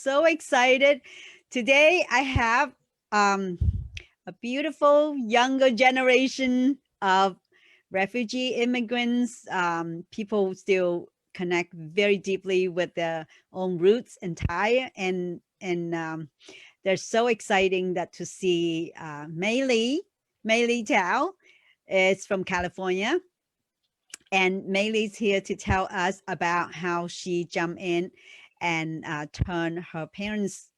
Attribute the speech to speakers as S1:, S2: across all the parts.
S1: So excited. Today I have a beautiful younger generation of refugee immigrants. People still connect very deeply with their own roots and Thai, and they're so exciting that to see Mayly Tao is from California, and Mayly's here to tell us about how she jumped in and turned her parents'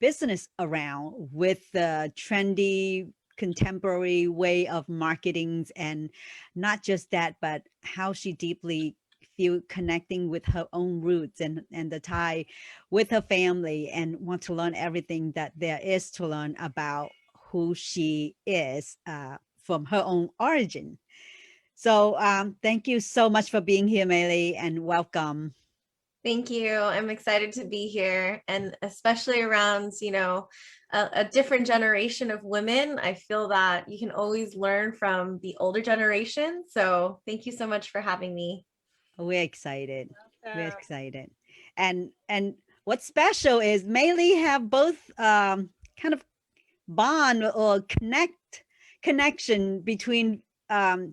S1: business around with the trendy contemporary way of marketing, and not just that, but how she deeply feel connecting with her own roots and the tie with her family, and want to learn everything that there is to learn about who she is from her own origin. So thank you so much for being here, Mayly, and welcome.
S2: Thank you. I'm excited to be here, and especially around, a different generation of women. I feel that you can always learn from the older generation. So thank you so much for having me.
S1: We're excited. We're
S3: Um,
S1: excited. And what's special is Mayly have both kind of bond or connection between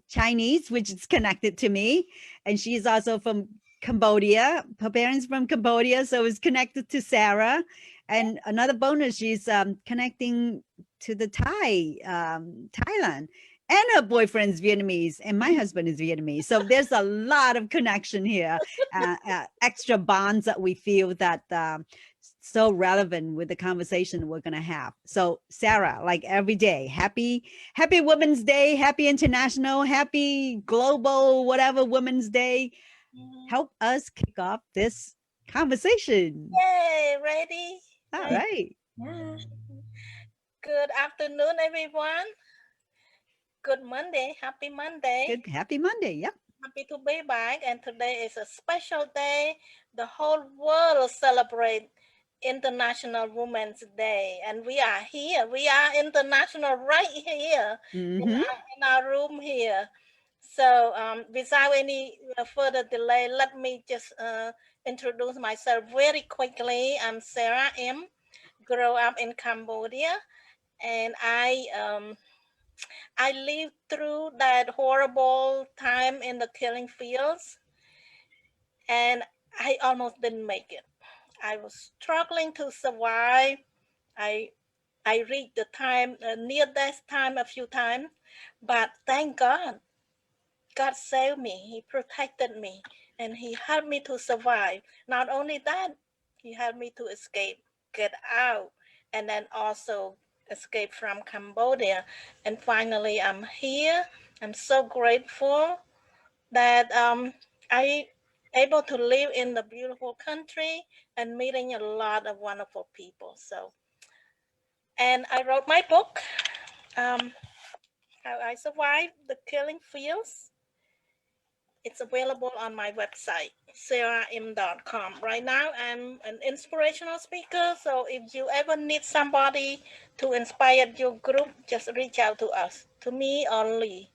S1: Chinese, which is connected to me, and she's also from Cambodia. Her parents from Cambodia, so it's connected to Sarah. And another bonus, she's connecting to the Thailand. And her boyfriend's Vietnamese, and my husband is Vietnamese. So there's a lot of connection here, extra bonds that we feel that so relevant with the conversation we're gonna have. So Sarah, like every day, happy Women's Day, happy International, happy Global, whatever Women's Day.
S3: mhm.
S1: Help us kick off this conversation.
S3: Yay, ready?
S1: All
S3: Ready?
S1: right.
S2: Yeah.
S3: Good afternoon, everyone. Good Monday. Happy Monday.
S1: Good. Happy Monday. Yep.
S3: Happy to be back. And today is a special day. The whole world celebrate International Women's Day. And we are here. We are international right here
S1: Mm-hmm.
S3: in our room here. So, without any further delay, let me just introduce myself very quickly. I'm Sarah M. Grew up in Cambodia, and I lived through that horrible time in the killing fields, and I almost didn't make it. I was struggling to survive. I I reached the time near death time a few times, but thank God, God saved me. He protected me, and He helped me to survive. Not only that, He helped me to escape, get out, and then also escape from Cambodia. And finally, I'm here. I'm so grateful that I able to live in the beautiful country and meeting a lot of wonderful people. So, and I wrote my book, um, How I Survived the Killing Fields. It's available on my website, sarahm.com. Right now, I'm an inspirational speaker. So if you ever need somebody to inspire your group, just reach out to us, to me or Lee.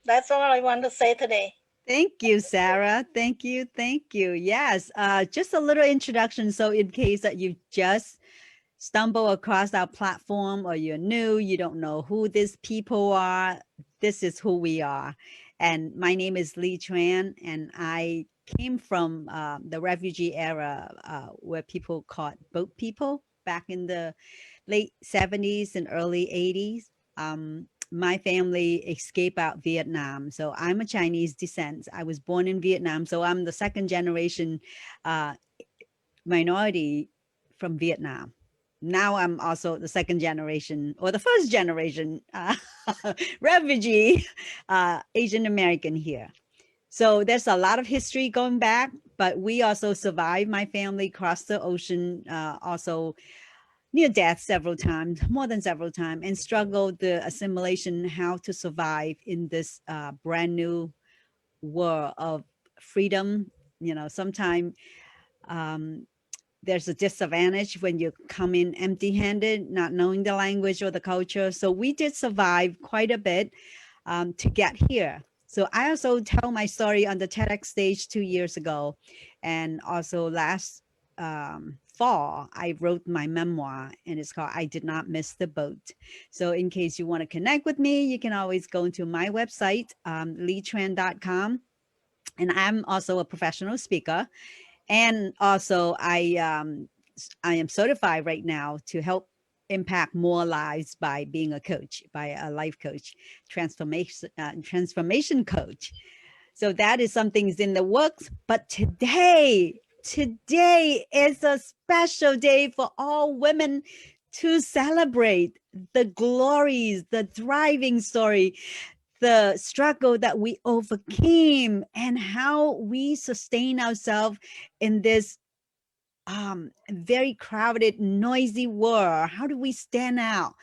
S3: That's all I want to say today.
S1: Thank you, Sarah. Thank you. Thank you. Yes. Just a little introduction. So in case that you just stumble across our platform, or you're new, you don't know who these people are, this is who we are. And my name is Lea Tran, and I came from the refugee era, where people caught boat people back in the late 70s and early 80s. My family escaped out Vietnam. So I'm a Chinese descent. I was born in Vietnam. So I'm the second generation uh, minority from Vietnam. Now I'm also the second generation, or the first generation refugee Asian American here. So there's a lot of history going back, but we also survived. My family crossed the ocean, also near death several times, more than several times, and struggled the assimilation, how to survive in this brand new world of freedom. Sometimes um, there's a disadvantage when you come in empty handed, not knowing the language or the culture. So we did survive quite a bit to get here. So I also tell my story on the TEDx stage 2 years ago, and also last fall, I wrote my memoir, and it's called I Did Not Miss the Boat. So in case you want to connect with me, you can always go to my website, leatran.com. And I'm also a professional speaker. And also I am certified right now to help impact more lives by being a coach, by a life coach, transformation coach. So that is something is in the works. But today is a special day for all women to celebrate the glories, the thriving story, the struggle that we overcame, and how we sustain ourselves in this very crowded, noisy world. How do we stand out?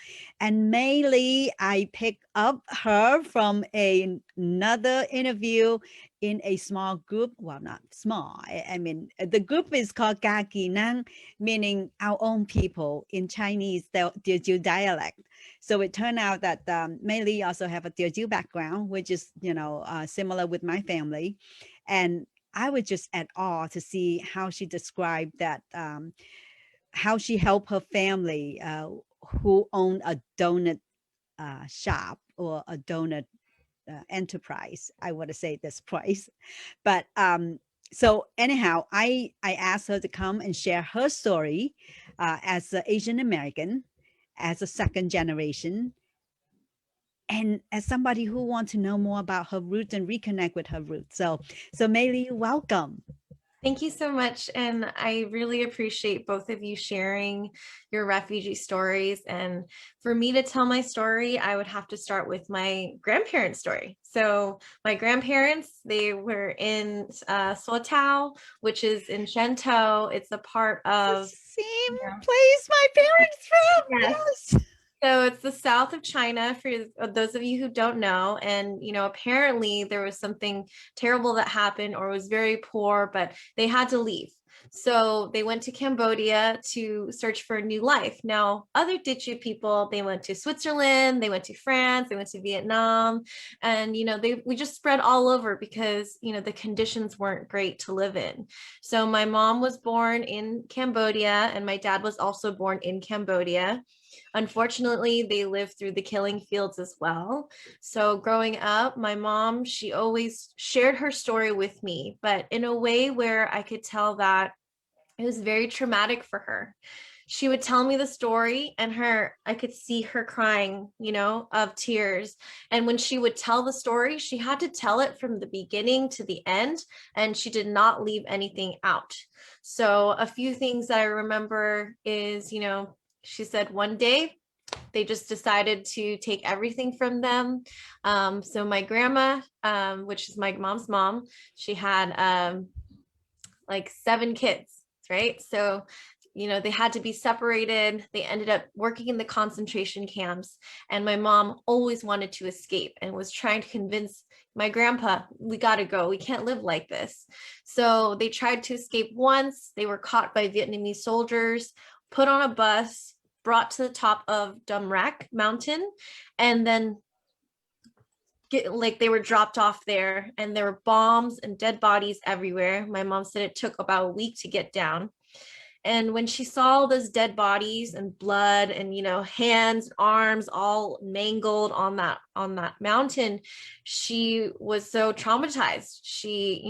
S1: And Mayly, I picked up her from another interview in a small group. Well, not small. I mean, the group is called Gaki Nang, meaning our own people in Chinese, the Teochew dialect. So it turned out that Mayly also have a Teochew background, which is, similar with my family. And I was just at awe to see how she described that, how she helped her family who owned a donut shop or a donut enterprise. I want to say this price. But so anyhow, I asked her to come and share her story as an Asian American, as a second generation, and as somebody who wants to know more about her roots and reconnect with her roots. So Mayly, welcome.
S2: Thank you so much. And I really appreciate both of you sharing your refugee stories. And for me to tell my story, I would have to start with my grandparents' story. So my grandparents, they were in Tao, which is in Shenzhen. It's a part of
S1: the same place my parents from. Yes.
S2: So it's the south of China, for those of you who don't know. And, apparently there was something terrible that happened, or was very poor, but they had to leave. So they went to Cambodia to search for a new life. Now, other Dichu people, they went to Switzerland, they went to France, they went to Vietnam, and, we just spread all over because, the conditions weren't great to live in. So my mom was born in Cambodia, and my dad was also born in Cambodia. Unfortunately, they lived through the killing fields as well. So growing up, my mom, she always shared her story with me, but in a way where I could tell that it was very traumatic for her. She would tell me the story, and I could see her crying, of tears. And when she would tell the story, she had to tell it from the beginning to the end, and she did not leave anything out. So a few things that I remember is, she said one day they just decided to take everything from them. So my grandma, which is my mom's mom, she had like 7 kids, right? So, they had to be separated. They ended up working in the concentration camps. And my mom always wanted to escape and was trying to convince my grandpa, we got to go. We can't live like this. So they tried to escape once. They were caught by Vietnamese soldiers, put on a bus, brought to the top of Dum Rak mountain, and then they were dropped off there, and there were bombs and dead bodies everywhere. My mom said it took about a week to get down. And when she saw all those dead bodies and blood and, hands, arms all mangled on that mountain, she was so traumatized. She,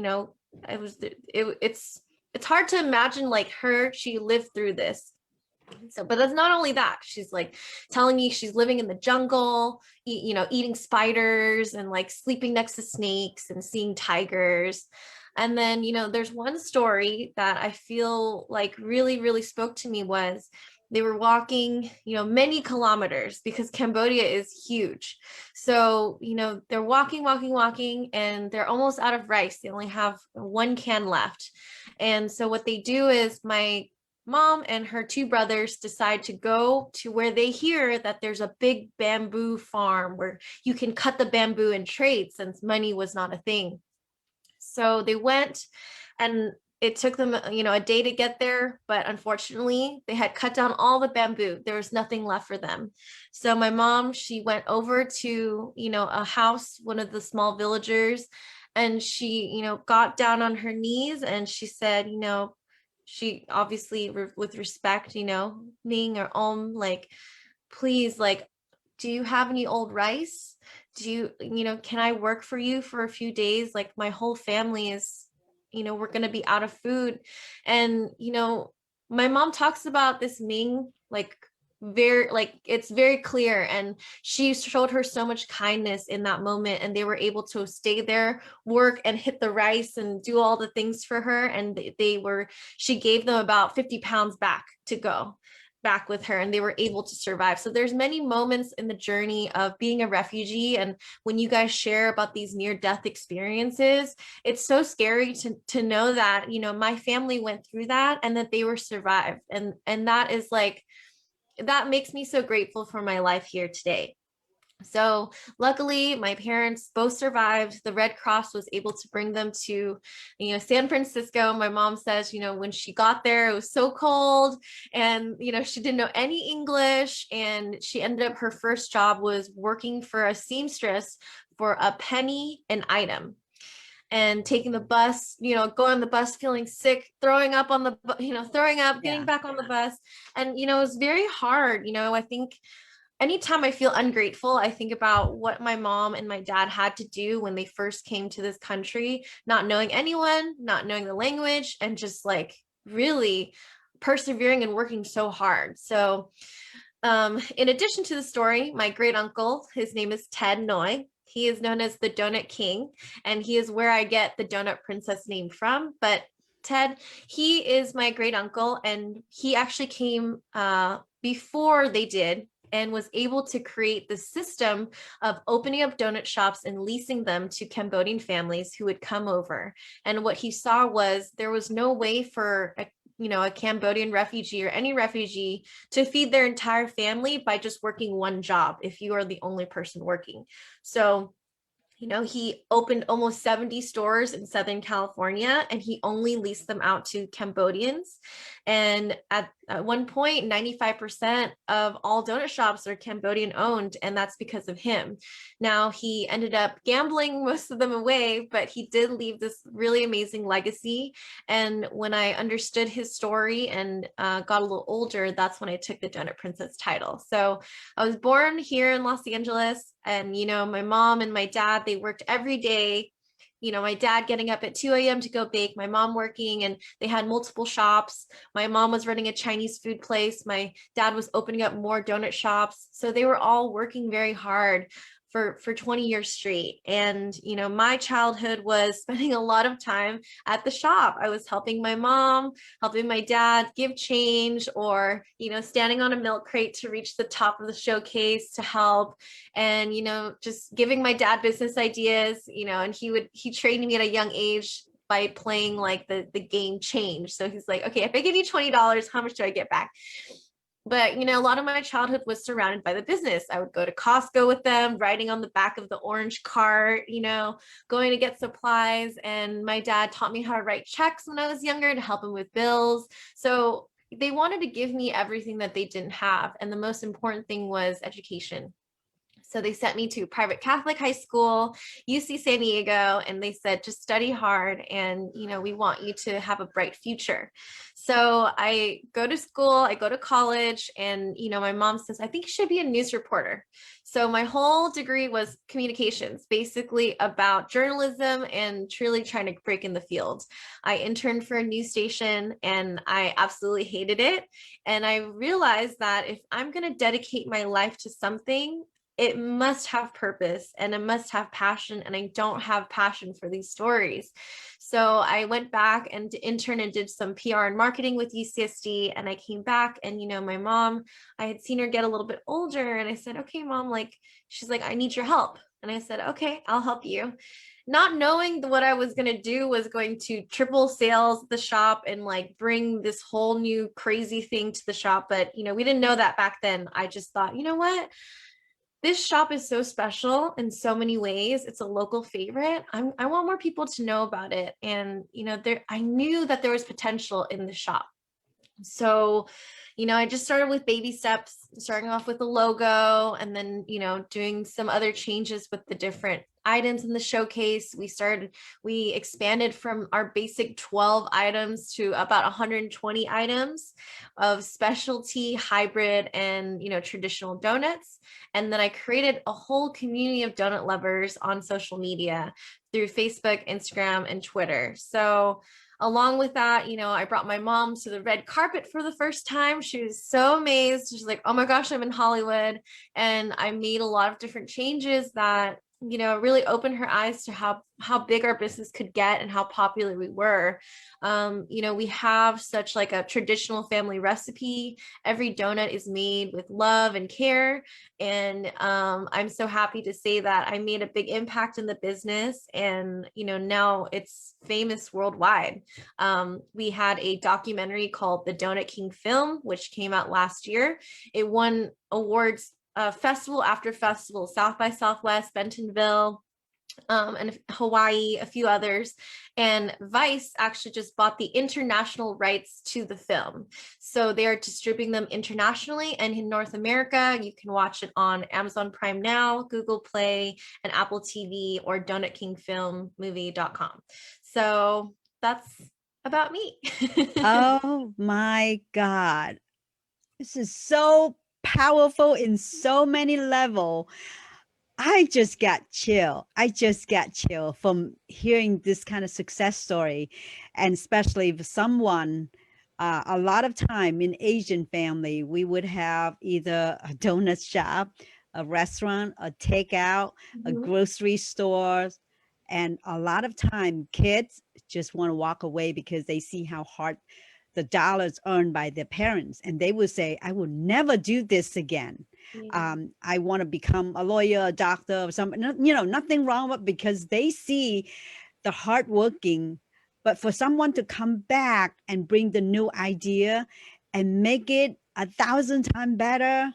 S2: it's hard to imagine like her, she lived through this. So, but that's not only that. She's like telling me she's living in the jungle, eating spiders and like sleeping next to snakes and seeing tigers. And then, there's one story that I feel like really, really spoke to me was they were walking, many kilometers because Cambodia is huge. So, they're walking, and they're almost out of rice. They only have 1 can left. And so what they do is my mom and her 2 brothers decide to go to where they hear that there's a big bamboo farm where you can cut the bamboo and trade, since money was not a thing. So they went, and it took them, a day to get there, but unfortunately they had cut down all the bamboo. There was nothing left for them. So my mom, she went over to, a house, one of the small villagers, and she, got down on her knees, and she said, she obviously with respect, you know, Ning or like, please, like, do you have any old rice? Do you know, can I work for you for a few days? Like my whole family is, you know, we're going to be out of food. And, you know, my mom talks about this Ming, like very, like it's very clear. And she showed her so much kindness in that moment. And they were able to stay there, work and hit the rice and do all the things for her. And she gave them about 50 pounds back to go back with her, and they were able to survive. So there's many moments in the journey of being a refugee, and when you guys share about these near death experiences, it's so scary to know that, you know, my family went through that and that they were survived, and that is like, that makes me so grateful for my life here today. So luckily, my parents both survived. The Red Cross was able to bring them to, you know, San Francisco. My mom says, you know, when she got there, it was so cold and, you know, she didn't know any English. And she ended up, her first job was working for a seamstress for a penny an item. And taking the bus, you know, going on the bus, feeling sick, throwing up on the, you know, throwing up, getting back on the bus. And, you know, it was very hard. You know, I think anytime I feel ungrateful, I think about what my mom and my dad had to do when they first came to this country, not knowing anyone, not knowing the language, and just like really persevering and working so hard. So in addition to the story, my great uncle, his name is Ted Noy. He is known as the Donut King, and he is where I get the Donut Princess name from. But Ted, he is my great uncle, and he actually came before they did, and was able to create the system of opening up donut shops and leasing them to Cambodian families who would come over. And what he saw was there was no way for a Cambodian refugee or any refugee to feed their entire family by just working one job if you are the only person working. So, you know, he opened almost 70 stores in Southern California, and he only leased them out to Cambodians. And at one point, 95% of all donut shops are Cambodian owned, and that's because of him. Now, he ended up gambling most of them away, but he did leave this really amazing legacy. And when I understood his story and got a little older, that's when I took the Donut Princess title. So I was born here in Los Angeles, and, you know, my mom and my dad, they worked every day. You know, my dad getting up at 2 a.m. to go bake, my mom working, and they had multiple shops. My mom was running a Chinese food place. My dad was opening up more donut shops. So they were all working very hard for 20 years straight. And, you know, my childhood was spending a lot of time at the shop. I was helping my mom, helping my dad give change, or, you know, standing on a milk crate to reach the top of the showcase to help. And, you know, just giving my dad business ideas, you know, and he trained me at a young age by playing like the game change. So he's like, okay, if I give you $20, how much do I get back? But, you know, a lot of my childhood was surrounded by the business. I would go to Costco with them, riding on the back of the orange cart, you know, going to get supplies. And my dad taught me how to write checks when I was younger to help him with bills. So they wanted to give me everything that they didn't have. And the most important thing was education. So they sent me to private Catholic high school, UC San Diego, and they said, just study hard, and, you know, we want you to have a bright future. So I go to school, I go to college, and, you know, my mom says, I think you should be a news reporter. So my whole degree was communications, basically about journalism and truly trying to break in the field. I interned for a news station, and I absolutely hated it. And I realized that if I'm going to dedicate my life to something, it must have purpose and it must have passion, and I don't have passion for these stories. So I went back and interned and did some PR and marketing with UCSD, and I came back, and, you know, my mom, I had seen her get a little bit older, and I said, okay, mom, like, she's like, I need your help. And I said, okay, I'll help you. Not knowing that what I was going to do was going to triple sales at the shop and like bring this whole new crazy thing to the shop. But, you know, we didn't know that back then. I just thought, you know what? This shop is so special in so many ways. It's a local favorite. I want more people to know about it. And, you know, I knew that there was potential in the shop. So, you know, I just started with baby steps, starting off with the logo, and then, you know, doing some other changes with the different items in the showcase. We expanded from our basic 12 items to about 120 items of specialty, hybrid, and traditional donuts. And then I created a whole community of donut lovers on social media through Facebook, Instagram, and Twitter. So along with that, I brought my mom to the red carpet for the first time. She was so amazed. She's like, oh my gosh, I'm in Hollywood. And I made a lot of different changes that really opened her eyes to how big our business could get and how popular we were. We have such like a traditional family recipe. Every donut is made with love and care. And I'm so happy to say that I made a big impact in the business. And, now it's famous worldwide. We had a documentary called The Donut King Film, which came out last year. It won awards festival after festival, South by Southwest, Bentonville, and Hawaii, a few others. And Vice actually just bought the international rights to the film. So they are distributing them internationally, and in North America, you can watch it on Amazon Prime Now, Google Play, and Apple TV, or donutkingfilmmovie.com. So that's about me.
S1: Oh my God. This is so powerful in so many levels. I just got chill. From hearing this kind of success story, and especially if someone, a lot of time in Asian family, we would have either a donut shop, a restaurant, a takeout, a grocery store. And a lot of time kids just want to walk away because they see how hard the dollars earned by their parents. And they will say, I will never do this again. I want to become a lawyer, a doctor, or something, nothing wrong with, because they see the hardworking. But for someone to come back and bring the new idea and make it 1,000 times better,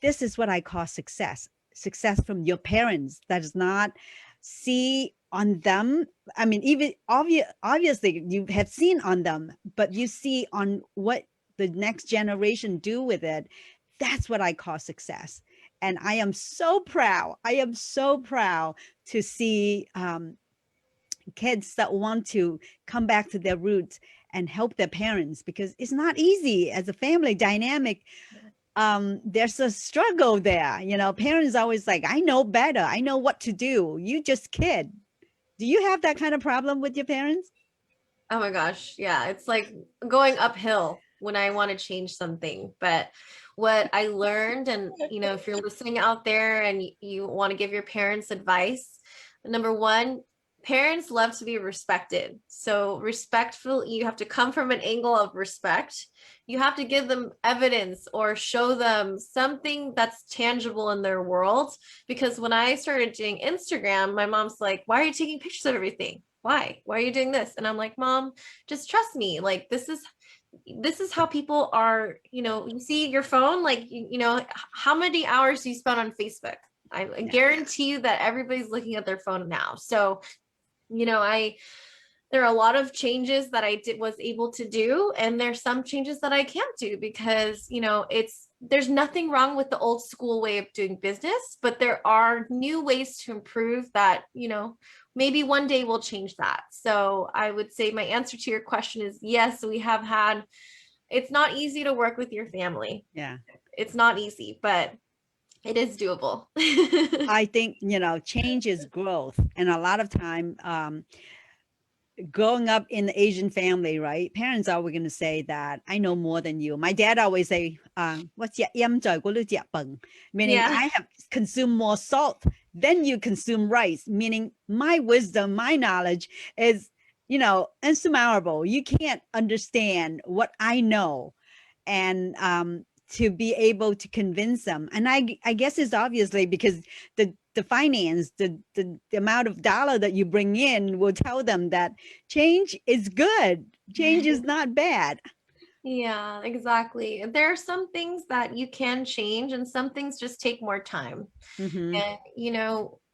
S1: this is what I call success. Success from your parents that does not see on them. I mean, even obviously you have seen on them, but you see on what the next generation do with it. That's what I call success. And I am so proud. To see kids that want to come back to their roots and help their parents, because it's not easy as a family dynamic. There's a struggle there. Parents always like, I know better. I know what to do. You just kid. Do you have that kind of problem with your parents?
S2: Oh my gosh. Yeah. It's like going uphill when I want to change something. But what I learned, and if you're listening out there and you want to give your parents advice, number one, parents love to be respected. So respectful, you have to come from an angle of respect. You have to give them evidence or show them something that's tangible in their world. Because when I started doing Instagram, my mom's like, why are you taking pictures of everything? Why are you doing this? And I'm like, Mom, just trust me. Like, this is how people are. You see your phone, like, how many hours do you spend on Facebook? I guarantee you that everybody's looking at their phone now. So there are a lot of changes that I was able to do, and there's some changes that I can't do because, there's nothing wrong with the old school way of doing business, but there are new ways to improve that, maybe one day we'll change that. So I would say my answer to your question is yes, it's not easy to work with your family.
S1: Yeah.
S2: It's not easy, but it is doable.
S1: I think, change is growth. And a lot of time, growing up in the Asian family, right? Parents are always going to say that I know more than you. My dad always say, what's your meaning I have consumed more salt than you consume rice, meaning my wisdom, my knowledge is, insurmountable. You can't understand what I know. And to be able to convince them. And I guess it's obviously because the finance, the amount of dollar that you bring in will tell them that change is good. Change is not bad.
S2: Yeah, exactly. There are some things that you can change and some things just take more time. And,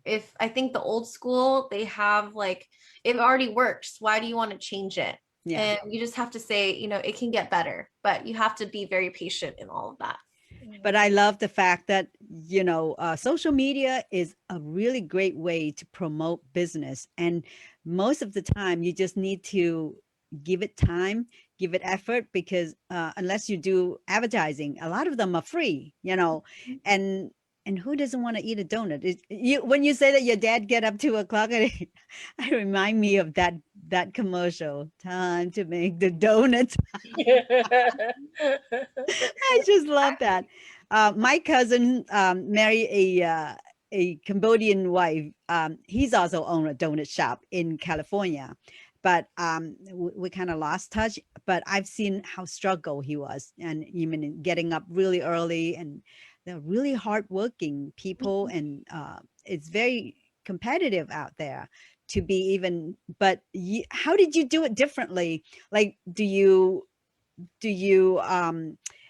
S2: if I think the old school, they have like, it already works. Why do you want to change it?
S1: Yeah.
S2: And you just have to say, it can get better, but you have to be very patient in all of that.
S1: But I love the fact that, you know, social media is a really great way to promote business. And most of the time, you just need to give it time, give it effort, because unless you do advertising, a lot of them are free, you know, and and who doesn't want to eat a donut? You, when you say that your dad get up 2 o'clock, it remind me of that commercial. Time to make the donuts. I just love that. My cousin married a Cambodian wife. He's also owned a donut shop in California, but we kind of lost touch. But I've seen how struggle he was, and even in getting up really early, and they're really hardworking people, and it's very competitive out there to be even. But how did you do it differently? Like, do you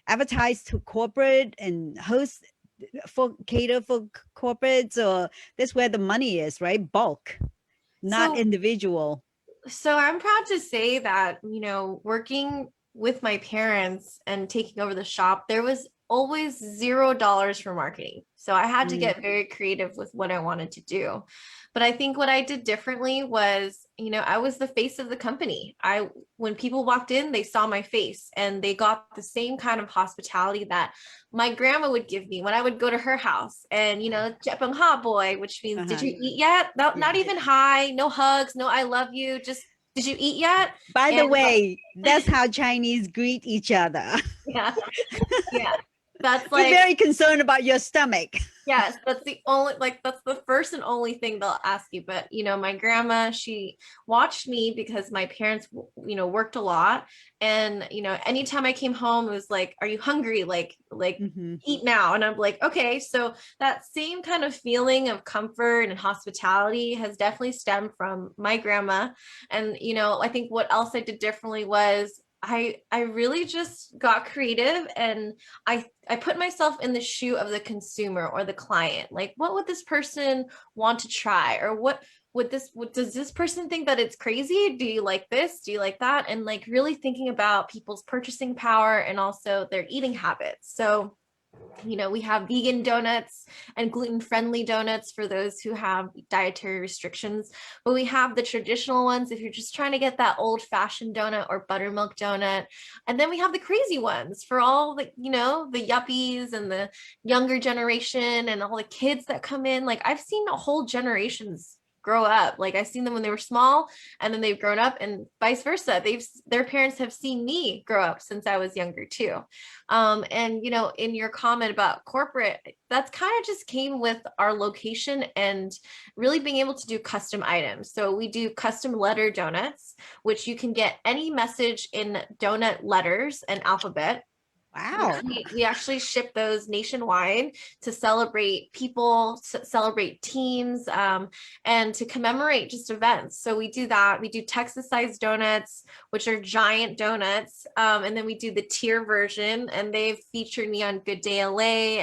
S1: advertise to corporate and host for cater for corporates, or that's where the money is, right? Bulk, not
S2: So
S1: individual.
S2: So I'm proud to say that, you know, working with my parents and taking over the shop, there was always $0 for marketing. So I had to
S1: Mm,
S2: get very creative with what I wanted to do. But I think what I did differently was, you know, I was the face of the company. When people walked in, they saw my face and they got the same kind of hospitality that my grandma would give me when I would go to her house. And, you know, Jepang Ha boy, which means, did
S1: uh-huh.
S2: you eat yet? No,
S1: Yeah.
S2: not even hi, no hugs, no I love you. Just, did you eat yet?
S1: By the
S2: And
S1: way, that's how Chinese greet each other.
S2: yeah, yeah. That's
S1: We're
S2: like,
S1: very concerned about your stomach.
S2: yes, that's the only, like, that's the first and only thing they'll ask you. But, you know, my grandma, she watched me because my parents, you know, worked a lot. And, you know, anytime I came home, it was like, are you hungry? Like,
S1: Hmm.
S2: eat now. And I'm like, okay. So that same kind of feeling of comfort and hospitality has definitely stemmed from my grandma. And, you know, I think what else I did differently was I really just got creative, and I put myself in the shoe of the consumer or the client. Like, what would this person want to try? Or what does this person think that it's crazy? Do you like this? Do you like that? And like really thinking about people's purchasing power and also their eating habits. So, you know, we have vegan donuts and gluten-friendly donuts for those who have dietary restrictions, but we have the traditional ones if you're just trying to get that old-fashioned donut or buttermilk donut. And then we have the crazy ones for all the, you know, the yuppies and the younger generation and all the kids that come in. Like, I've seen whole generations grow up. Like, I've seen them when they were small, and then they've grown up, and vice versa. Their parents have seen me grow up since I was younger too. And, you know, in your comment about corporate, that's kind of just came with our location and really being able to do custom items. So we do custom letter donuts, which you can get any message in donut letters and alphabet.
S1: Wow.
S2: We actually ship those nationwide to celebrate people, celebrate teams, and to commemorate just events. So we do that. We do Texas-sized donuts, which are giant donuts, and then we do the tier version, and they've featured me on Good Day LA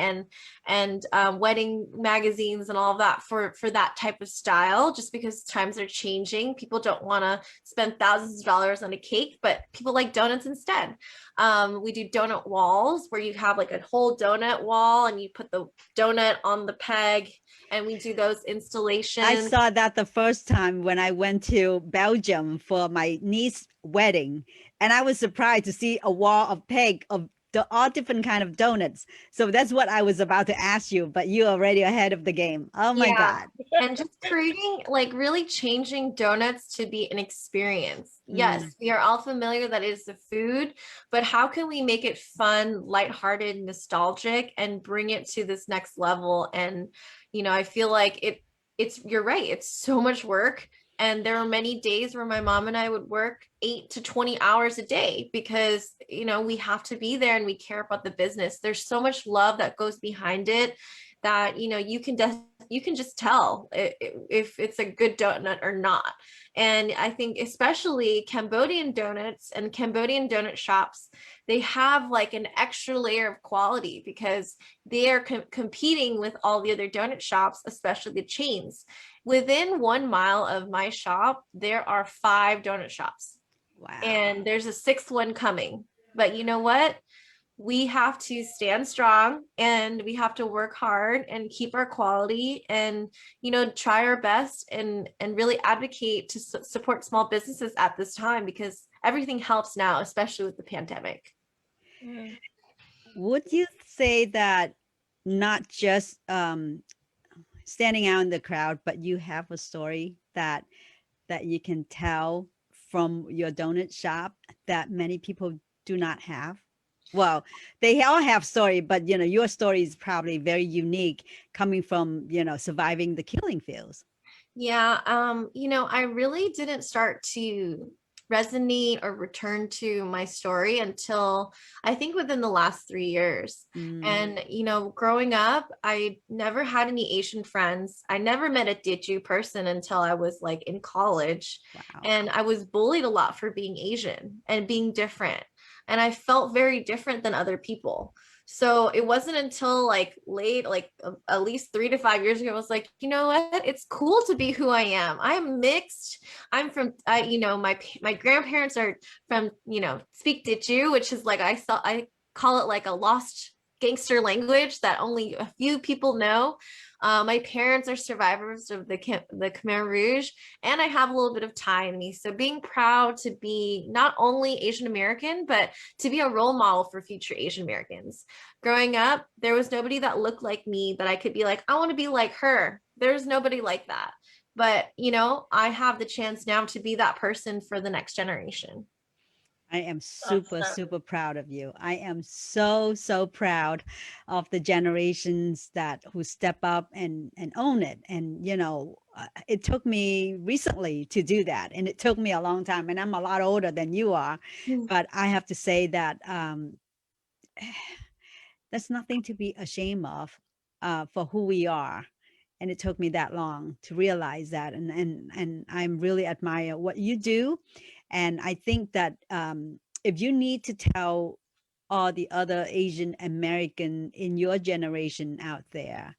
S2: and wedding magazines and all of that for that type of style. Just because times are changing, people don't want to spend thousands of dollars on a cake, but people like donuts instead. We do donut walls where you have like a whole donut wall and you put the donut on the peg, and we do those installations.
S1: I saw that the first time when I went to Belgium for my niece's wedding, and I was surprised to see a wall of peg of all different kind of donuts. So that's what I was about to ask you, but you're already ahead of the game. Oh my
S2: Yeah.
S1: God.
S2: And just creating, like really changing donuts to be an experience. Yes,
S1: Mm.
S2: we are all familiar that it is the food, but how can we make it fun, lighthearted, nostalgic, and bring it to this next level? And, you know, I feel like you're right, it's so much work. And there are many days where my mom and I would work 8 to 20 hours a day because, you know, we have to be there and we care about the business. There's so much love that goes behind it that, you know, you can just tell if it's a good donut or not. And I think especially Cambodian donuts and Cambodian donut shops, they have like an extra layer of quality because they are competing with all the other donut shops, especially the chains. Within 1 mile of my shop, there are 5 donut shops,
S1: Wow.
S2: and there's a 6th one coming. But you know what? we have to stand strong and we have to work hard and keep our quality and, you know, try our best and really advocate to support small businesses at this time, because everything helps now, especially with the pandemic.
S3: Mm.
S1: Would you say that not just standing out in the crowd, but you have a story that you can tell from your donut shop that many people do not have? Well, they all have story, but you know, your story is probably very unique, coming from, you know, surviving the killing fields.
S2: Yeah, you know, I really didn't start to resonate or return to my story until I think within the last 3 years. And, you know, growing up, I never had any Asian friends. I never met a Teochew person until I was like in college.
S1: Wow.
S2: And I was bullied a lot for being Asian and being different. And I felt very different than other people. So it wasn't until like late, like at least 3 to 5 years ago, I was like, you know what? It's cool to be who I am. I'm mixed. I'm from, you know, my grandparents are from, you know, speak Teochew, which is like, I call it like a lost gangster language that only a few people know. My parents are survivors of the Khmer Rouge, and I have a little bit of Thai in me. So being proud to be not only Asian American, but to be a role model for future Asian Americans. Growing up, there was nobody that looked like me that I could be like, I want to be like her. There's nobody like that. But, you know, I have the chance now to be that person for the next generation.
S1: I am super,
S3: Awesome.
S1: super proud of you. I am so, so proud of the generations that who step up and own it. And, you know, it took me recently to do that. And it took me a long time. And I'm a lot older than you are.
S2: Mm.
S1: But I have to say that that's nothing to be ashamed of for who we are. And it took me that long to realize that. And I'm really admire what you do. And I think that if you need to tell all the other Asian American in your generation out there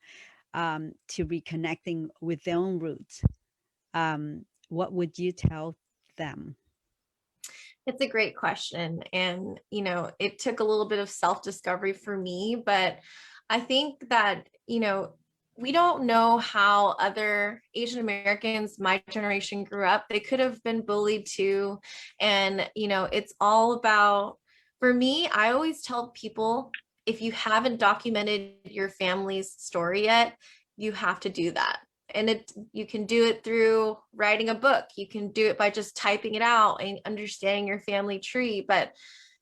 S1: to reconnecting with their own roots, what would you tell them?
S2: It's a great question. And, you know, it took a little bit of self-discovery for me, but I think that, you know, we don't know how other Asian Americans my generation grew up. They could have been bullied too. And, you know, it's all about, for me, I always tell people, if you haven't documented your family's story yet, you have to do that. And you can do it through writing a book. You can do it by just typing it out and understanding your family tree. But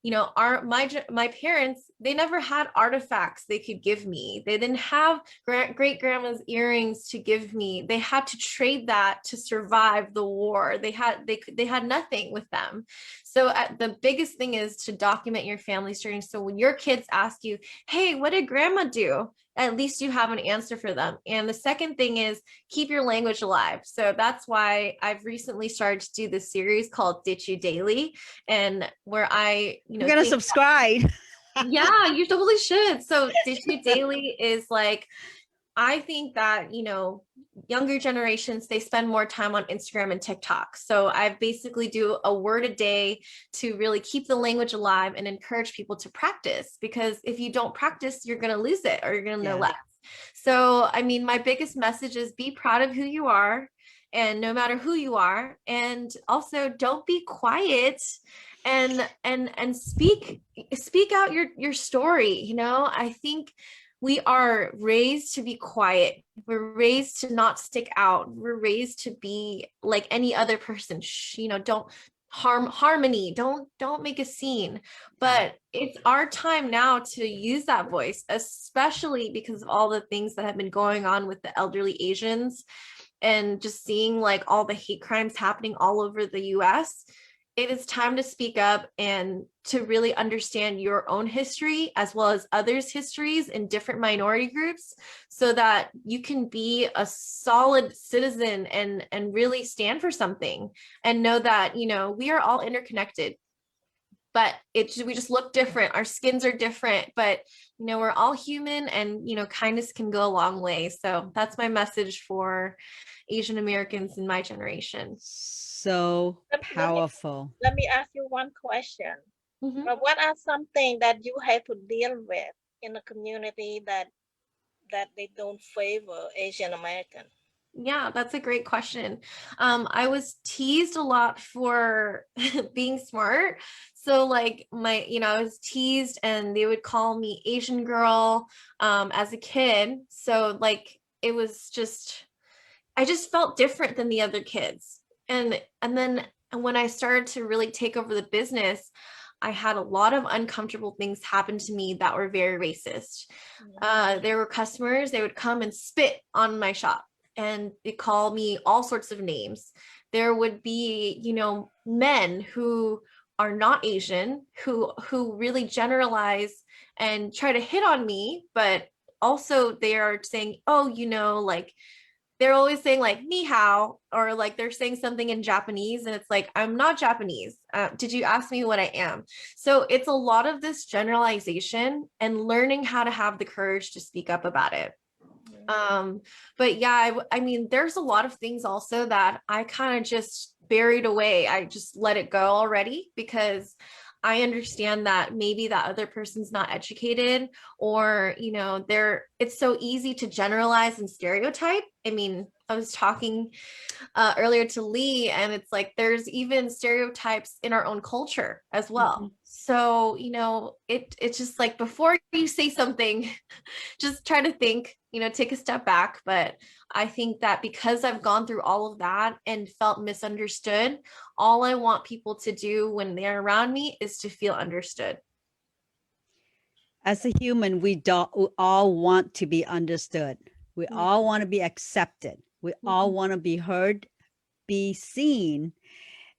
S2: you know, my parents, they never had artifacts they could give me. They didn't have great grandma's earrings to give me. They had to trade that to survive the war. They had nothing with them. So the biggest thing is to document your family story. So when your kids ask you, hey, what did grandma do? At least you have an answer for them. And the second thing is keep your language alive. So that's why I've recently started to do this series called Teochew Daily, and where I, you know,
S1: I'm gonna subscribe.
S2: yeah, you totally should. So Teochew Daily is like, I think that, you know, younger generations, they spend more time on Instagram and TikTok. So I basically do a word a day to really keep the language alive and encourage people to practice, because if you don't practice, you're going to lose it or you're going to know less. So, I mean, my biggest message is be proud of who you are, and no matter who you are, and also don't be quiet and speak out your story. You know, I think we are raised to be quiet. We're raised to not stick out. We're raised to be like any other person. You know, don't harmony. Don't make a scene. But it's our time now to use that voice, especially because of all the things that have been going on with the elderly Asians and just seeing like all the hate crimes happening all over the US. It is time to speak up and to really understand your own history as well as others' histories in different minority groups, so that you can be a solid citizen and really stand for something and know that, you know, we are all interconnected, but we just look different. Our skins are different, but you know, we're all human, and you know, kindness can go a long way. So that's my message for Asian Americans in my generation.
S1: So powerful.
S3: Let me ask you one question.
S2: Mhm.
S3: But what are something that you have to deal with in a community that they don't favor Asian American?
S2: Yeah, that's a great question. I was teased a lot for being smart. So like I was teased and they would call me Asian girl as a kid. So like it was just I just felt different than the other kids. And then when I started to really take over the business, I had a lot of uncomfortable things happen to me that were very racist. There were customers, they would come and spit on my shop and they call me all sorts of names. There would be, men who are not Asian who really generalize and try to hit on me, but also they are saying, oh, like they're always saying like ni hao, or like they're saying something in Japanese and it's like, I'm not Japanese. Did you ask me what I am? So it's a lot of this generalization and learning how to have the courage to speak up about it. But yeah, I mean, there's a lot of things also that I kind of just buried away. I just let it go already because I understand that maybe that other person's not educated, or, it's so easy to generalize and stereotype. I mean, I was talking earlier to Lee, and it's like there's even stereotypes in our own culture as well. So, it's just like before you say something, just try to think, take a step back. But I think that because I've gone through all of that and felt misunderstood, all I want people to do when they're around me is to feel understood.
S1: As a human, we all want to be understood. We all want to be accepted. We all want to be heard, be seen.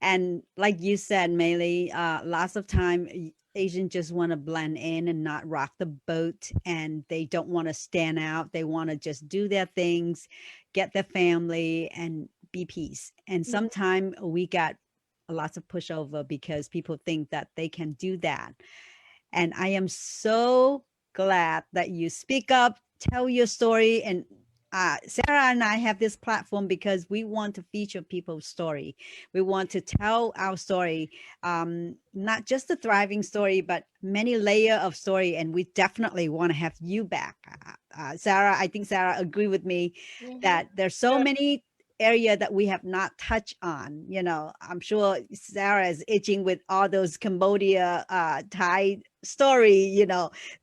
S1: And like you said, Mayly, lots of time Asians just want to blend in and not rock the boat, and they don't want to stand out. They want to just do their things, get their family, and be peace. And sometimes we got lots of pushover because people think that they can do that. And I am so glad that you speak up, tell your story. And Sarah and I have this platform because we want to feature people's story. We want to tell our story, not just a thriving story, but many layer of story. And we definitely want to have you back. Sarah, I think Sarah agree with me that there's so many area that we have not touched on. I'm sure Sarah is itching with all those Cambodia Thai story,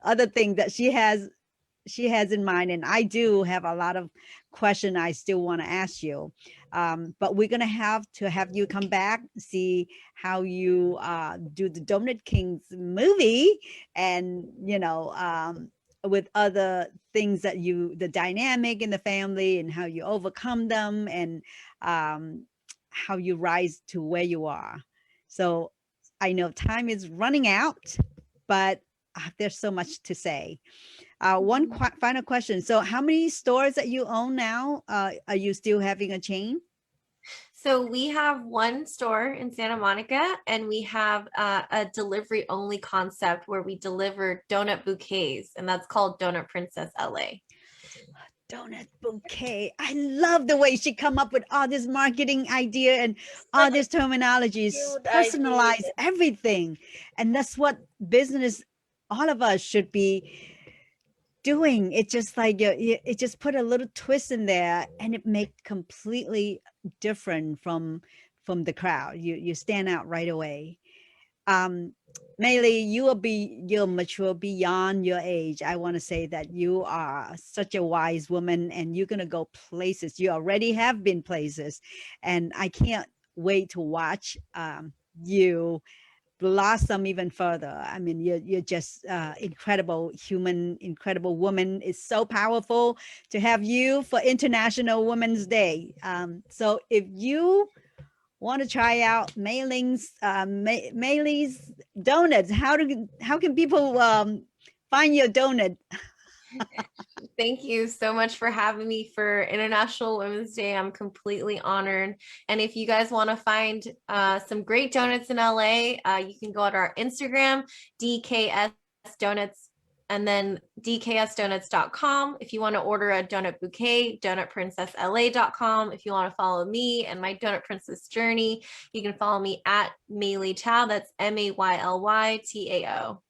S1: other thing that she has in mind. And I do have a lot of question I still want to ask you, but we're gonna have to have you come back, see how you do the Donut Kings movie, and with other things that the dynamic in the family and how you overcome them, and how you rise to where you are. So I know time is running out, but there's so much to say. One final question. So how many stores that you own now? Are you still having a chain?
S2: So we have one store in Santa Monica, and we have a delivery only concept where we deliver donut bouquets, and that's called Donut Princess LA.
S1: Donut bouquet. I love the way she come up with all this marketing idea and all this terminologies,
S3: Cute
S1: personalize
S3: idea.
S1: everything. And that's what business, all of us should be doing. It just like it just put a little twist in there, and it make completely different from the crowd. You stand out right away. Mayly, you're mature beyond your age. I want to say that you are such a wise woman, and you're gonna go places. You already have been places, and I can't wait to watch you blossom even further. I mean, you're just incredible human, incredible woman. It's so powerful to have you for International Women's Day. So if you want to try out Mayly's donuts, how can people find your donut?
S2: Thank you so much for having me for International Women's Day. I'm completely honored. And if you guys want to find some great donuts in LA, you can go to our Instagram, DKS Donuts And then dksdonuts.com. If you want to order a donut bouquet, donutprincessla.com. If you want to follow me and my Donut Princess journey, you can follow me at Mayly Tao. That's MAYLYTAO.